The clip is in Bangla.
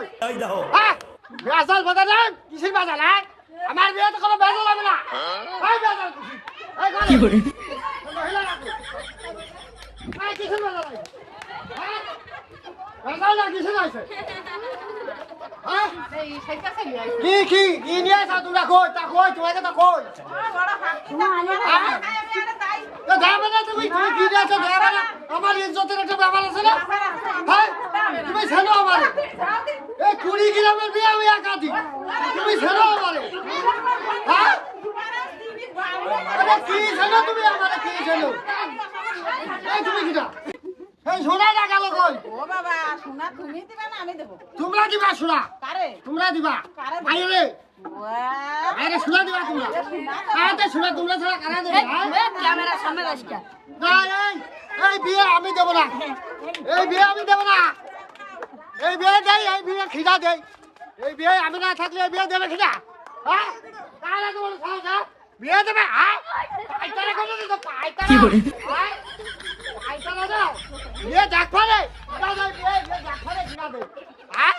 কই হ্যাঁ বেজাল বাজারে কিসের বাজাল হ্যাঁ আমার বিয়েতে কোনো বেজাল হবে না এই বেজাল কি করে মহিলা রাখো এই কিসের বাজাল হ্যাঁ বেজাল না কিসের আছে হ্যাঁ কি নিয়ে আসা তোমরা কই তোমাকে তো কই তো যাবে না তুমি কি নিয়ে আসো যাবে না আমার ইজ্জতের একটা ব্যাপার আছে না হ্যাঁ তুমি ছেনো আমারে এই 20 গ্রামের বিয়ে আমি একা দিই তুমি ছেনো আমারে হ্যাঁ আরে কি ছেনো তুমি আমারে কি ছেনো এই তুমি কিটা এই সোনা না গেল কই ও বাবা সোনা তুমি দিবা না আমি দেব তোমরা দিবা সোনা কারে তোমরা দিবা কারে আইরে ওয়া আরে সোনা দিবা তোমরা আরে সোনা তোমরা ছাড়া কারা দেবে ক্যামেরা সামনে রাখা না এই বিয়ে আমি দেব না এই বিয়ে আমি দেব না এই বিয়ে দেই এই বিয়ে খিদা দেই এই বিয়ে আমি না থাকলে এই বিয়ে দেবে খিদা হ্যাঁ কারা তোমার খাওয়া বিয়ে দেবে হ্যাঁ পাইতারা কোন দিন পাইতারা কি করে হ্যাঁ পাইতারা দাও বিয়ে দেখো রে বিয়ে দেখ করে খিদা দে হ্যাঁ